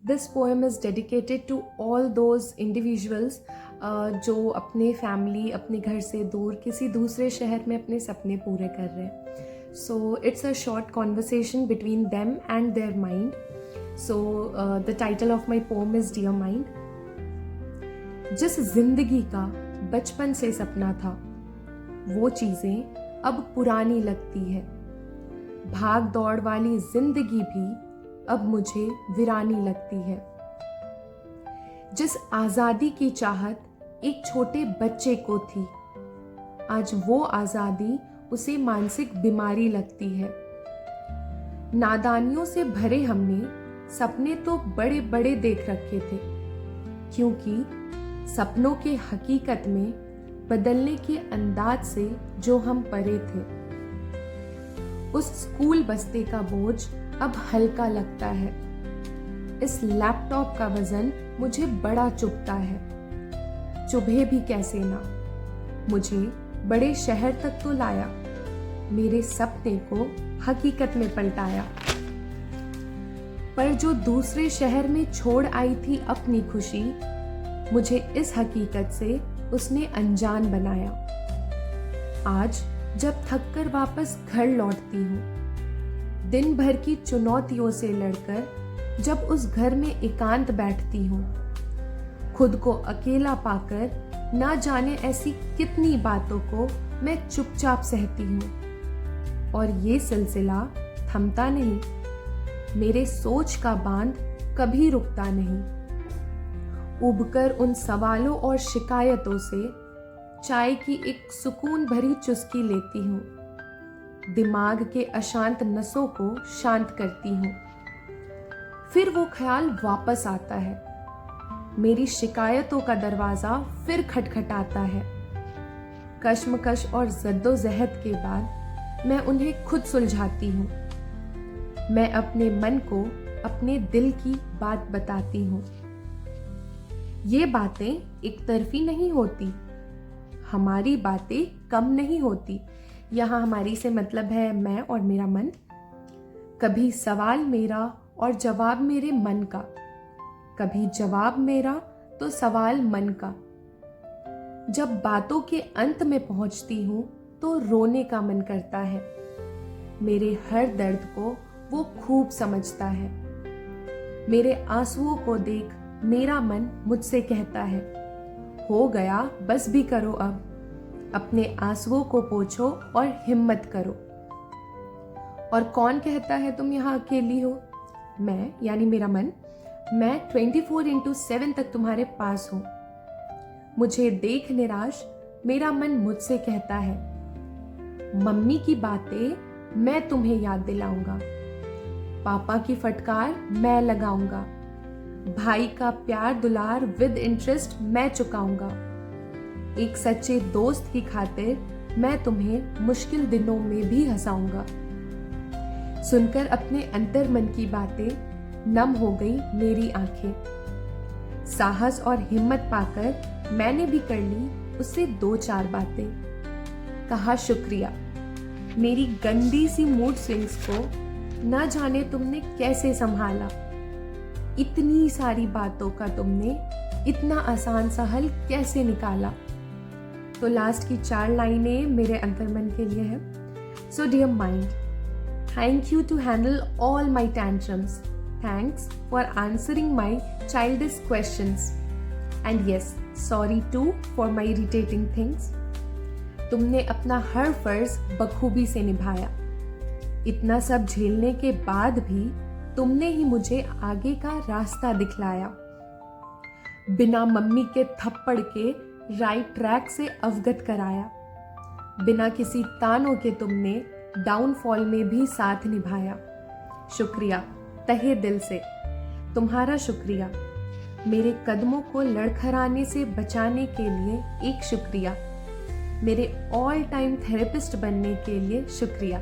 This poem is dedicated to all those individuals जो अपने family, अपने घर से दूर किसी दूसरे शहर में अपने सपने पूरे कर रहे हैं. So it's a short conversation between them and their mind. So the title of my poem is Dear Mind. जिस जिंदगी का बचपन से सपना था, वो चीजें अब पुरानी लगती है. भाग दौड़ वाली जिंदगी भी अब मुझे वीरानी लगती है. जिस आजादी की चाहत एक छोटे बच्चे को थी, आज वो आजादी उसे मानसिक बीमारी लगती है. नादानियों से भरे हमने सपने तो बड़े बड़े देख रखे थे, क्योंकि सपनों के हकीकत में बदलने के अंदाज से जो हम परे थे. उस स्कूल बस्ते का बोझ अब हल्का लगता है. इस लैपटॉप का वजन मुझे बड़ा चुभता है. चुभे भी कैसे ना, मुझे बड़े शहर तक तो लाया, मेरे सपने को हकीकत में पलटाया. पर जो दूसरे शहर में छोड़ आई थी अपनी खुशी, मुझे इस हकीकत से उसने अनजान बनाया. आज जब थककर वापस घर लौटती हूँ, दिन भर की चुनौतियों से लड़कर जब उस घर में एकांत बैठती हूँ, खुद को अकेला पाकर ना जाने ऐसी कितनी बातों को मैं चुपचाप सहती हूँ. और ये सिलसिला थमता नहीं, मेरे सोच का बांध कभी रुकता नहीं. उबकर उन सवालों और शिकायतों से चाय की एक सुकून भरी चुस्की लेती हूँ. दिमाग के अशांत नसों को शांत करती हूँ. फिर वो ख्याल वापस आता है. मेरी शिकायतों का दरवाजा फिर खटखटाता है. कश्मकश और जद्दोजहद के बाद मैं उन्हें खुद सुलझाती हूँ. मैं अपने मन को अपने दिल की बात बताती हूँ. ये बातें एक तरफी नहीं होती, हमारी बातें कम नहीं होती. यहाँ हमारी से मतलब है मैं और मेरा मन. कभी सवाल मेरा और जवाब मेरे मन का, कभी जवाब मेरा तो सवाल मन का. जब बातों के अंत में पहुंचती हूँ तो रोने का मन करता है. मेरे हर दर्द को वो खूब समझता है. मेरे आंसुओं को देख मेरा मन मुझसे कहता है, हो गया, बस भी करो अब. अपने आंसुओं को पोंछो और हिम्मत करो. और कौन कहता है तुम यहाँ अकेली हो? मैं यानी मेरा मन. मैं 24/7 तक तुम्हारे पास हूँ. मुझे देख निराश मेरा मन मुझसे कहता है, मम्मी की बातें मैं तुम्हें याद दिलाऊंगा. पापा की फटकार मैं लगाऊंगा. भाई का प्यार दुलार विद इंटरेस्ट मैं चुकाऊंगा. एक सच्चे दोस्त की खातिर मैं तुम्हें मुश्किल दिनों में भी हंसाऊंगा. सुनकर अपने अंतर मन की बातें नम हो गई मेरी आंखें. साहस और हिम्मत पाकर मैंने भी कर ली उससे 2-4 बातें. कहा शुक्रिया, मेरी गंदी सी मूड स्विंग्स को ना जाने तुमने कैसे संभाला. इतनी सारी बातों का तुमने इतना आसान सा हल कैसे निकाला. तो लास्ट की 4 लाइनें मेरे अंतर्मन के लिए है. So dear mind, thank you to handle all my tantrums. Thanks for answering my childish questions. And yes, sorry to for my irritating things. तुमने अपना हर फर्ज बखूबी से निभाया. इतना सब झेलने के बाद भी तुमने ही मुझे आगे का रास्ता दिखलाया. बिना मम्मी के थप्पड़ के राइट ट्रैक से अवगत कराया. बिना किसी तानों के तुमने डाउनफॉल में भी साथ निभाया. शुक्रिया तहे दिल से, तुम्हारा शुक्रिया. मेरे कदमों को लड़खड़ाने से बचाने के लिए एक शुक्रिया. मेरे ऑल टाइम थेरेपिस्ट बनने के लिए शुक्रिया.